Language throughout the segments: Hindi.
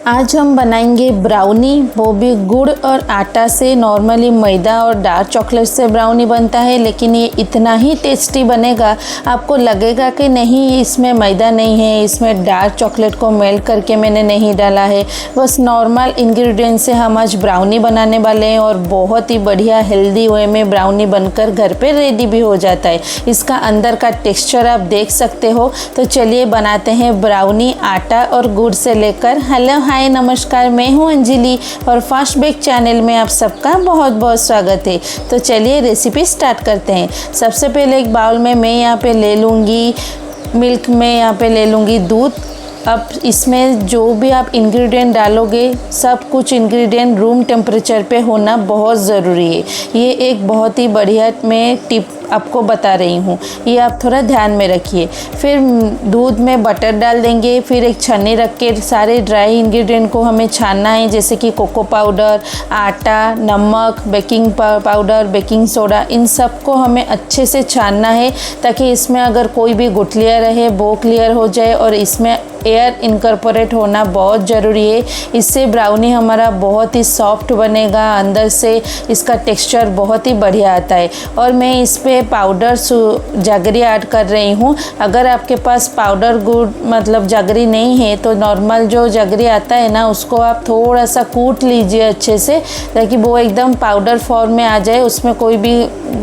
आज हम बनाएंगे ब्राउनी, वो भी गुड़ और आटा से। नॉर्मली मैदा और डार्क चॉकलेट से ब्राउनी बनता है, लेकिन ये इतना ही टेस्टी बनेगा, आपको लगेगा कि नहीं इसमें मैदा नहीं है, इसमें डार्क चॉकलेट को मेल्ट करके मैंने नहीं डाला है। बस नॉर्मल इंग्रेडिएंट से हम आज ब्राउनी बनाने वाले हैं और बहुत ही बढ़िया हेल्दी वे में ब्राउनी बनकर घर पे रेडी भी हो जाता है। इसका अंदर का टेक्सचर आप देख सकते हो। तो चलिए बनाते हैं ब्राउनी आटा और गुड़ से लेकर। हेलो हाय नमस्कार, मैं हूं अंजलि और फास्ट बेक चैनल में आप सबका बहुत बहुत स्वागत है। तो चलिए रेसिपी स्टार्ट करते हैं। सबसे पहले एक बाउल में मैं यहाँ पे ले लूँगी मिल्क, में यहाँ पे ले लूँगी दूध। अब इसमें जो भी आप इंग्रेडिएंट डालोगे, सब कुछ इंग्रेडिएंट रूम टेम्परेचर पे होना बहुत ज़रूरी है। ये एक बहुत ही बढ़िया मैं टिप आपको बता रही हूँ, ये आप थोड़ा ध्यान में रखिए। फिर दूध में बटर डाल देंगे। फिर एक छन्नी रख के सारे ड्राई इंग्रेडिएंट को हमें छानना है, जैसे कि कोको पाउडर, आटा, नमक, बेकिंग पाउडर, बेकिंग सोडा, इन सब को हमें अच्छे से छानना है ताकि इसमें अगर कोई भी गुठलियाँ रहे वो क्लियर हो जाए। और इसमें एयर इनकॉर्पोरेट होना बहुत ज़रूरी है, इससे ब्राउनी हमारा बहुत ही सॉफ्ट बनेगा, अंदर से इसका टेक्सचर बहुत ही बढ़िया आता है। और मैं इस पे पाउडर जगरी ऐड कर रही हूँ। अगर आपके पास पाउडर गुड़ मतलब जगरी नहीं है तो नॉर्मल जो जगरी आता है ना, उसको आप थोड़ा सा कूट लीजिए अच्छे से, ताकि वो एकदम पाउडर फॉर्म में आ जाए। उसमें कोई भी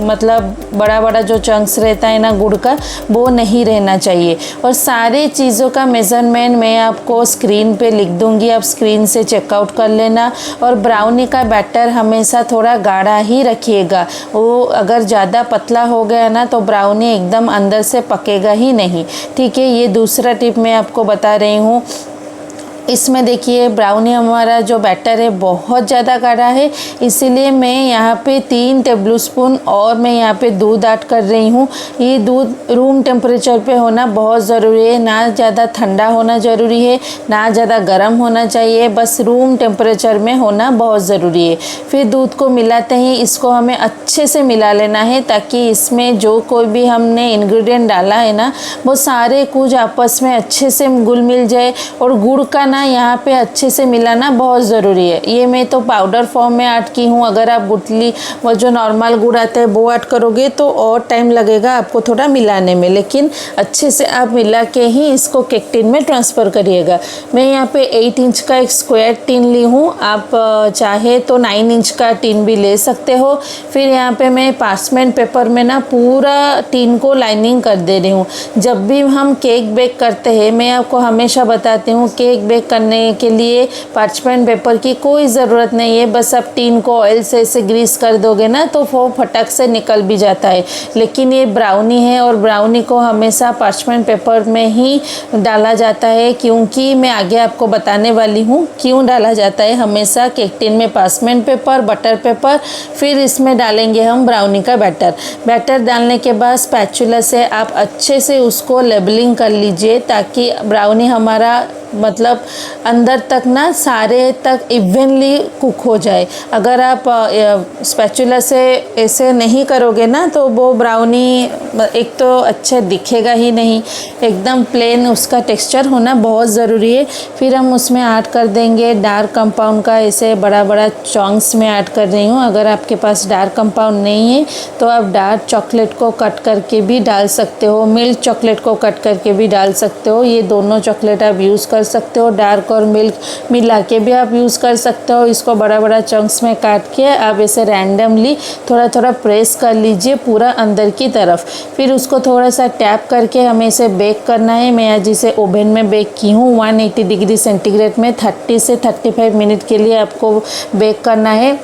मतलब बड़ा बड़ा जो चंक्स रहता है ना गुड़ का, वो नहीं रहना चाहिए। और सारे चीज़ों का मेज़रमेंट मैं आपको स्क्रीन पे लिख दूंगी, आप स्क्रीन से चेकआउट कर लेना। और ब्राउनी का बैटर हमेशा थोड़ा गाढ़ा ही रखिएगा, वो अगर ज़्यादा पतला हो गया ना तो ब्राउनी एकदम अंदर से पकेगा ही नहीं। ठीक है, ये दूसरा टिप मैं आपको बता रही हूँ। इसमें देखिए ब्राउनी हमारा जो बैटर है बहुत ज़्यादा गाढ़ा है, इसीलिए मैं यहाँ पे 3 टेबलस्पून और मैं यहाँ पे दूध ऐड कर रही हूँ। ये दूध रूम टेम्परेचर पे होना बहुत ज़रूरी है, ना ज़्यादा ठंडा होना ज़रूरी है, ना ज़्यादा गर्म होना चाहिए, बस रूम टेम्परेचर में होना बहुत ज़रूरी है। फिर दूध को मिलाते ही इसको हमें अच्छे से मिला लेना है, ताकि इसमें जो कोई भी हमने इंग्रेडिएंट डाला है ना, वो सारे कुछ आपस में अच्छे से घुल मिल जाए। और गुड़ का यहाँ पे अच्छे से मिलाना बहुत ज़रूरी है। ये मैं तो पाउडर फॉर्म में ऐड की हूँ, अगर आप गुठली वो जो नॉर्मल गुड़ आता है वो ऐड करोगे तो और टाइम लगेगा आपको थोड़ा मिलाने में, लेकिन अच्छे से आप मिला के ही इसको केक टिन में ट्रांसफ़र करिएगा। मैं यहाँ पे 8 इंच का एक स्क्वायर टिन ली हूँ, आप चाहे तो 9 इंच का टिन भी ले सकते हो। फिर यहाँ पे मैं पार्चमेंट पेपर में ना पूरा टिन को लाइनिंग कर दे रही हूँ। जब भी हम केक बेक करते हैं, मैं आपको हमेशा बताती हूँ, केक बेक करने के लिए पार्चमेंट पेपर की कोई ज़रूरत नहीं है। बस आप टिन को ऑयल से ऐसे ग्रीस कर दोगे ना तो वो फटक से निकल भी जाता है। लेकिन ये ब्राउनी है और ब्राउनी को हमेशा पार्चमेंट पेपर में ही डाला जाता है, क्योंकि मैं आगे आपको बताने वाली हूँ क्यों डाला जाता है हमेशा केक टिन में पार्चमेंट पेपर, बटर पेपर। फिर इसमें डालेंगे हम ब्राउनी का बैटर डालने के बाद स्पैचुला से आप अच्छे से उसको लेबलिंग कर लीजिए, ताकि ब्राउनी हमारा मतलब अंदर तक ना सारे तक इवनली कुक हो जाए। अगर आप स्पैचुला से ऐसे नहीं करोगे ना तो वो ब्राउनी एक तो अच्छा दिखेगा ही नहीं, एकदम प्लेन उसका टेक्सचर होना बहुत ज़रूरी है। फिर हम उसमें ऐड कर देंगे डार्क कंपाउंड का, ऐसे बड़ा बड़ा चॉन्क्स में ऐड कर रही हूँ। अगर आपके पास डार्क कंपाउंड नहीं है तो आप डार्क चॉकलेट को कट करके भी डाल सकते हो, मिल्क चॉकलेट को कट करके भी डाल सकते हो। ये दोनों चॉकलेट आप यूज़ कर सकते हो, डार्क और मिल्क मिला के भी आप यूज़ कर सकते हो। इसको बड़ा बड़ा चंक्स में काट के आप इसे रैंडमली थोड़ा थोड़ा प्रेस कर लीजिए पूरा अंदर की तरफ। फिर उसको थोड़ा सा टैप करके हमें इसे बेक करना है। मैं आज इसे ओवन में बेक की हूँ 180 डिग्री सेंटीग्रेड में 30 से 35 मिनट के लिए आपको बेक करना है।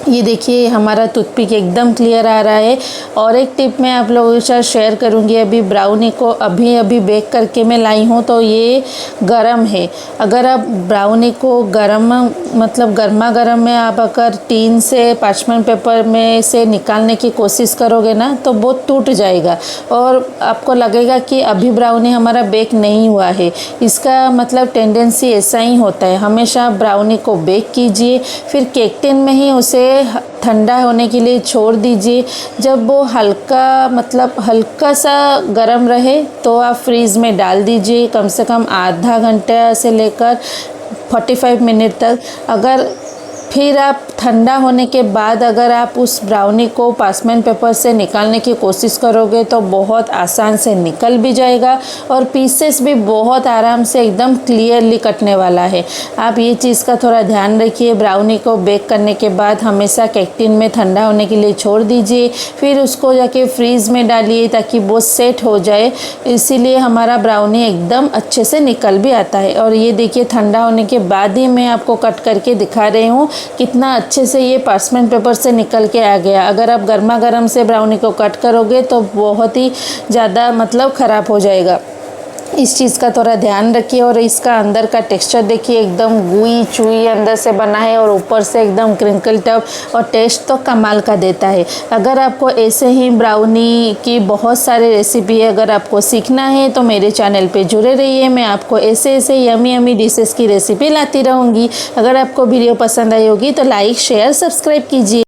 ये देखिए हमारा टूथपिक एकदम क्लियर आ रहा है। और एक टिप मैं आप लोगों के साथ शेयर करूँगी। अभी ब्राउनी को अभी बेक करके मैं लाई हूँ तो ये गरम है। अगर आप ब्राउनी को गरम मतलब गर्मा गर्म में आप अगर टीन से पार्चमेंट पेपर में से निकालने की कोशिश करोगे ना तो वो टूट जाएगा और आपको लगेगा कि अभी ब्राउनी हमारा बेक नहीं हुआ है। इसका मतलब टेंडेंसी ऐसा ही होता है। हमेशा ब्राउनी को बेक कीजिए, फिर केक टिन में ही उसे ठंडा होने के लिए छोड़ दीजिए। जब वो हल्का सा गर्म रहे तो आप फ्रीज़ में डाल दीजिए, कम से कम आधा घंटा से लेकर 45 मिनट तक। अगर फिर आप ठंडा होने के बाद अगर आप उस ब्राउनी को पार्चमेंट पेपर से निकालने की कोशिश करोगे तो बहुत आसान से निकल भी जाएगा और पीसेस भी बहुत आराम से एकदम क्लियरली कटने वाला है। आप ये चीज़ का थोड़ा ध्यान रखिए। ब्राउनी को बेक करने के बाद हमेशा कैंटीन में ठंडा होने के लिए छोड़ दीजिए, फिर उसको जाके फ्रीज़ में डालिए ताकि वो सेट हो जाए। इसीलिए हमारा ब्राउनी एकदम अच्छे से निकल भी आता है। और ये देखिए ठंडा होने के बाद ही मैं आपको कट करके दिखा रही हूँ कितना अच्छे से ये पार्चमेंट पेपर से निकल के आ गया। अगर आप गर्मा गर्म से ब्राउनी को कट करोगे तो बहुत ही ज़्यादा मतलब ख़राब हो जाएगा। इस चीज़ का थोड़ा ध्यान रखिए। और इसका अंदर का टेक्सचर देखिए एकदम गुई चुई अंदर से बना है और ऊपर से एकदम क्रिंकल टफ, और टेस्ट तो कमाल का देता है। अगर आपको ऐसे ही ब्राउनी की बहुत सारे रेसिपी है, अगर आपको सीखना है तो मेरे चैनल पे जुड़े रहिए। मैं आपको ऐसे ऐसे यमी यमी डिशेस की रेसिपी लाती रहूँगी। अगर आपको वीडियो पसंद आई होगी तो लाइक शेयर सब्सक्राइब कीजिए।